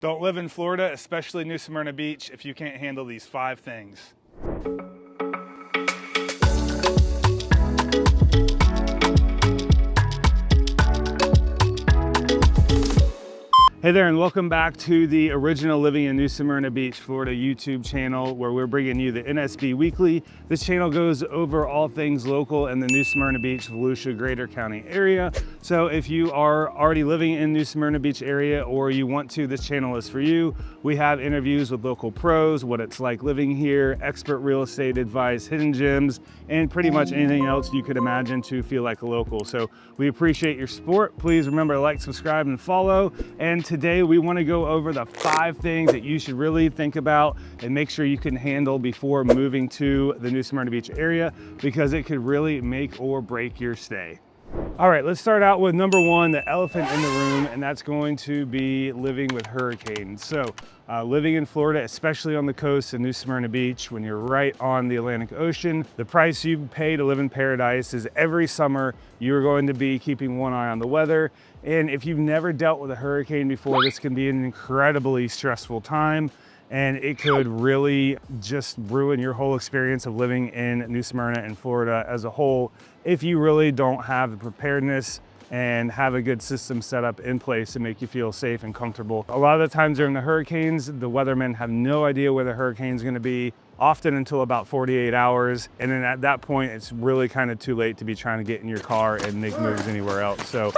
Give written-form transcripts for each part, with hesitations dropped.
Don't live in Florida, especially New Smyrna Beach, if you can't handle these 5 things. Hey there, and welcome back to the original Living in New Smyrna Beach, Florida YouTube channel, where we're bringing you the NSB Weekly. This channel goes over all things local in the New Smyrna Beach, Volusia, Greater County area. So if you are already living in New Smyrna Beach area or you want to, this channel is for you. We have interviews with local pros, what it's like living here, expert real estate advice, hidden gems, and pretty much anything else you could imagine to feel like a local. So we appreciate your support. Please remember to like, subscribe, and follow. And today we want to go over the 5 things that you should really think about and make sure you can handle before moving to the New Smyrna Beach area, because it could really make or break your stay. All right, let's start out with number 1, the elephant in the room, and that's going to be living with hurricanes. So living in Florida, especially on the coast in New Smyrna Beach, when you're right on the Atlantic Ocean, the price you pay to live in paradise is every summer you're going to be keeping one eye on the weather. And if you've never dealt with a hurricane before, this can be an incredibly stressful time, and it could really just ruin your whole experience of living in New Smyrna and Florida as a whole if you really don't have the preparedness and have a good system set up in place to make you feel safe and comfortable. A lot of the times during the hurricanes, the weathermen have no idea where the hurricane's gonna be, often until about 48 hours. And then at that point, it's really kind of too late to be trying to get in your car and make moves anywhere else. So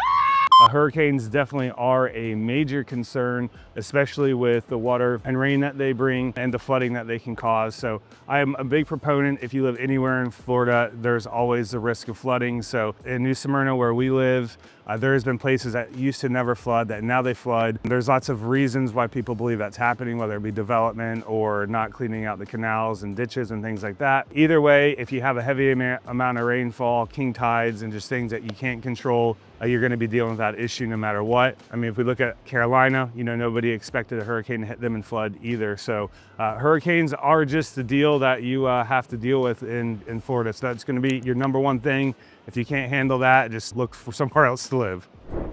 hurricanes definitely are a major concern, especially with the water and rain that they bring and the flooding that they can cause. So I am a big proponent, if you live anywhere in Florida, there's always the risk of flooding. So in New Smyrna, where we live, there's been places that used to never flood that now they flood. There's lots of reasons why people believe that's happening, whether it be development or not cleaning out the canals and ditches and things like that. Either way, if you have a heavy amount of rainfall, king tides, and just things that you can't control, you're going to be dealing with that issue no matter what. I mean, if we look at Carolina, you know, nobody expected a hurricane to hit them and flood either. So hurricanes are just the deal that you have to deal with in Florida. So that's going to be your number 1 thing. If you can't handle that, just look for somewhere else to live.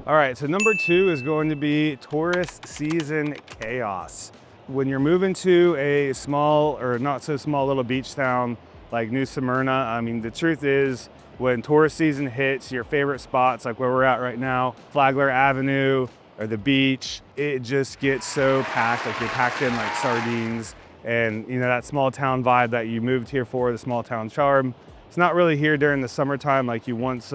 All right, so number 2 is going to be tourist season chaos. When you're moving to a small or not so small little beach town like New Smyrna, I mean, the truth is, when tourist season hits, your favorite spots, like where we're at right now, Flagler Avenue or the beach, it just gets so packed, like you're packed in like sardines. And you know, that small town vibe that you moved here for, the small town charm, it's not really here during the summertime like you once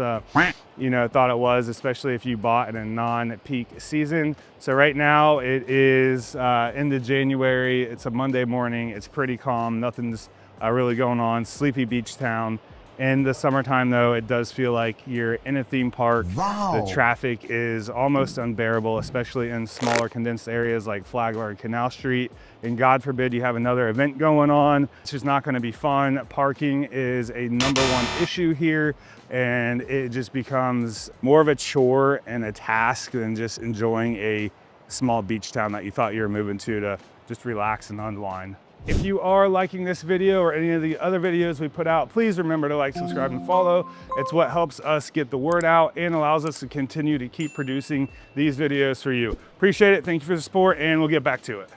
you know, thought it was, especially if you bought in a non-peak season. So right now it is into January, it's a Monday morning, it's pretty calm, nothing's really going on, sleepy beach town. In the summertime though, it does feel like you're in a theme park. Wow. The traffic is almost unbearable, especially in smaller condensed areas like Flagler and Canal Street. And God forbid you have another event going on, it's just not gonna be fun. Parking is a number 1 issue here, and it just becomes more of a chore and a task than just enjoying a small beach town that you thought you were moving to just relax and unwind. If you are liking this video or any of the other videos we put out, please remember to like, subscribe, and follow. It's what helps us get the word out and allows us to continue to keep producing these videos for you. Appreciate it. Thank you for the support, and we'll get back to it.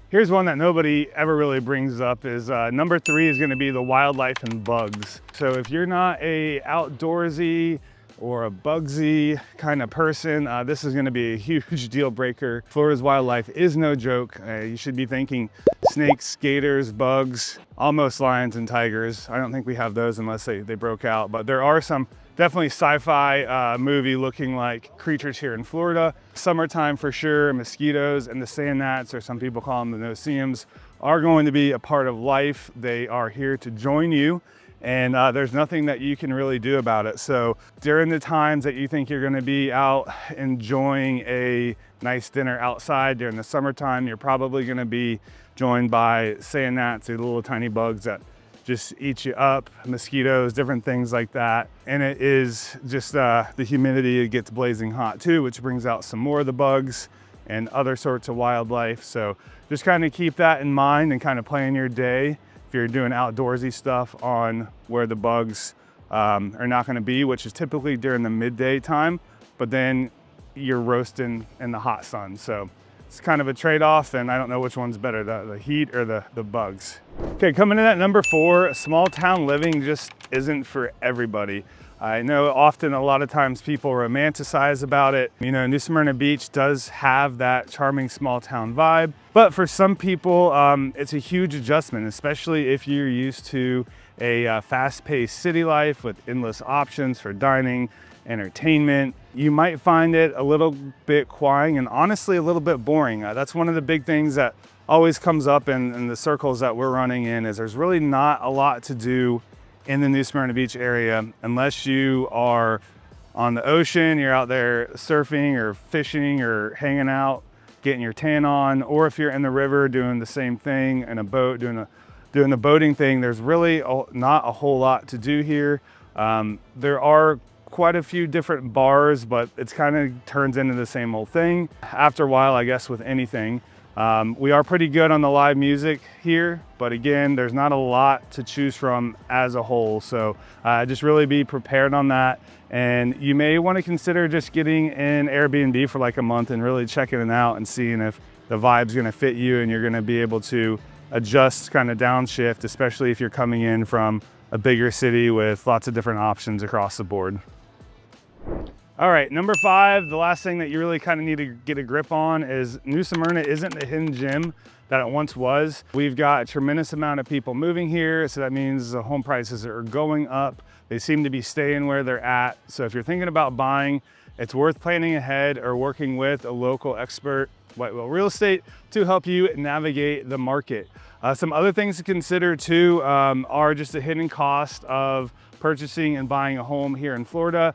Here's one that nobody ever really brings up is number 3 is going to be the wildlife and bugs. So if you're not a outdoorsy or a bugsy kind of person, this is going to be a huge deal breaker. Florida's wildlife is no joke. You should be thinking snakes, gators, bugs, almost lions and tigers. I don't think we have those unless they broke out, but there are some definitely sci-fi movie looking like creatures here in Florida. Summertime for sure, mosquitoes and the sand gnats, or some people call them the no-see-ums, are going to be a part of life. They are here to join you, and there's nothing that you can really do about it. So during the times that you think you're gonna be out enjoying a nice dinner outside during the summertime, you're probably gonna be joined by sand gnats, or little tiny bugs that just eat you up, mosquitoes, different things like that. And it is just the humidity, it gets blazing hot too, which brings out some more of the bugs and other sorts of wildlife. So just kind of keep that in mind and kind of plan your day if you're doing outdoorsy stuff on where the bugs are not going to be, which is typically during the midday time, but then you're roasting in the hot sun. So It's kind of a trade-off, and I don't know which one's better, the heat or the bugs. Okay, coming in at number 4, small town living just isn't for everybody. I know often a lot of times people romanticize about it. You know, New Smyrna Beach does have that charming small town vibe, but for some people, it's a huge adjustment, especially if you're used to a fast-paced city life with endless options for dining, entertainment. You might find it a little bit quiet and honestly a little bit boring. That's one of the big things that always comes up in the circles that we're running in, is there's really not a lot to do in the New Smyrna Beach area unless you are on the ocean, you're out there surfing or fishing or hanging out, getting your tan on, or if you're in the river doing the same thing in a boat, doing the boating thing. There's really not a whole lot to do here. There are quite a few different bars, but it's kind of turns into the same old thing after a while, I guess, with anything. We are pretty good on the live music here, but again, there's not a lot to choose from as a whole. So just really be prepared on that. And you may want to consider just getting an Airbnb for like a month and really checking it out and seeing if the vibe's going to fit you and you're going to be able to adjust, kind of downshift, especially if you're coming in from a bigger city with lots of different options across the board. All right, number 5, the last thing that you really kind of need to get a grip on is New Smyrna isn't the hidden gem that it once was. We've got a tremendous amount of people moving here, so that means the home prices are going up. They seem to be staying where they're at. So if you're thinking about buying, it's worth planning ahead or working with a local expert, Whitewell Real Estate, to help you navigate the market. Some other things to consider too are just the hidden cost of purchasing and buying a home here in Florida.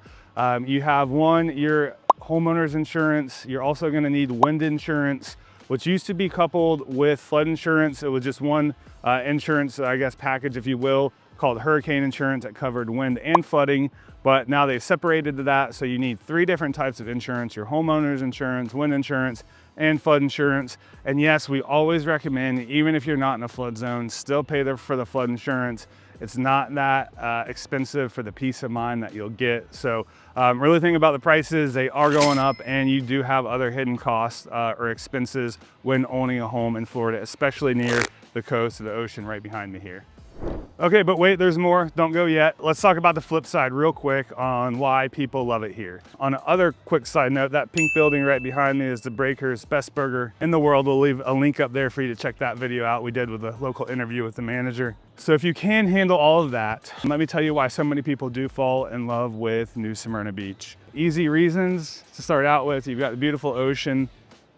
You have your homeowner's insurance. You're also going to need wind insurance, which used to be coupled with flood insurance. It was just one insurance, I guess, package, if you will, called hurricane insurance that covered wind and flooding. But now they've separated that, so you need 3 different types of insurance: your homeowner's insurance, wind insurance, and flood insurance. And yes, we always recommend, even if you're not in a flood zone, still pay for the flood insurance. It's not that expensive for the peace of mind that you'll get. So really think about the prices. They are going up, and you do have other hidden costs or expenses when owning a home in Florida, especially near the coast of the ocean right behind me here. Okay, but wait, there's more. Don't go yet. Let's talk about the flip side real quick on why people love it here. On another quick side note, that pink building right behind me is the Breaker's best burger in the world. We'll leave a link up there for you to check that video out we did with a local interview with the manager. So if you can handle all of that, let me tell you why so many people do fall in love with New Smyrna Beach. Easy reasons to start out with: you've got the beautiful ocean,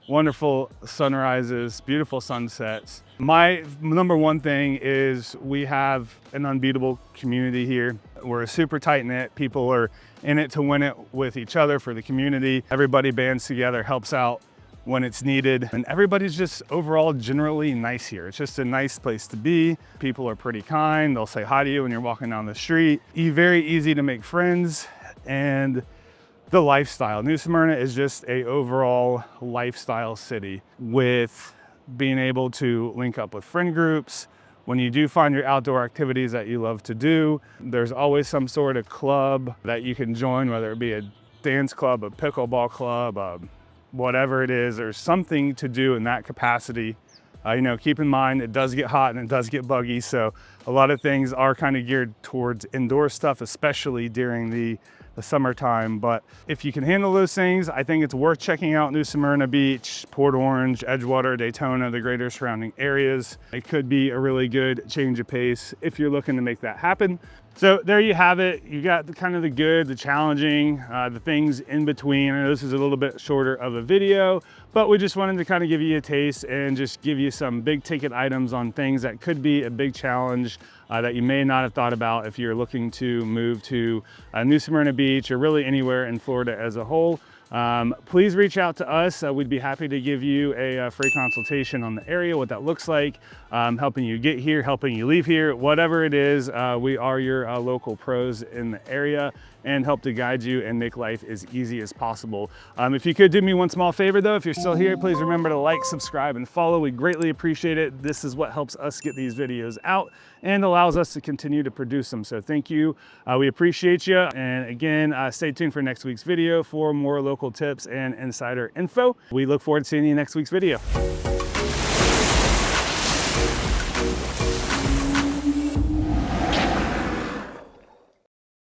wonderful sunrises, beautiful sunsets. My number one thing is we have an unbeatable community here. We're super tight knit. People are in it to win it with each other for the community. Everybody bands together, helps out when it's needed. And everybody's just overall generally nice here. It's just a nice place to be. People are pretty kind. They'll say hi to you when you're walking down the street. Very easy to make friends. And the lifestyle. New Smyrna is just a overall lifestyle city, with being able to link up with friend groups. When you do find your outdoor activities that you love to do, there's always some sort of club that you can join, whether it be a dance club, a pickleball club, whatever it is. There's something to do in that capacity. You know, keep in mind, it does get hot and it does get buggy, so a lot of things are kind of geared towards indoor stuff, especially during the summertime. But if you can handle those things, I think it's worth checking out New Smyrna Beach, Port Orange, Edgewater, Daytona, the greater surrounding areas. It could be a really good change of pace if you're looking to make that happen. So there you have it. You got the kind of the good, the challenging, the things in between. I know this is a little bit shorter of a video, but we just wanted to kind of give you a taste and just give you some big ticket items on things that could be a big challenge that you may not have thought about if you're looking to move to New Smyrna Beach or really anywhere in Florida as a whole. Please reach out to us. We'd be happy to give you a free consultation on the area, what that looks like, helping you get here, helping you leave here, whatever it is. We are your local pros in the area and help to guide you and make life as easy as possible. If you could do me one small favor though, if you're still here, please remember to like, subscribe, and follow. We greatly appreciate it. This is what helps us get these videos out and allows us to continue to produce them. So thank you. We appreciate you. And again, stay tuned for next week's video for more local local tips and insider info. We look forward to seeing you in next week's video.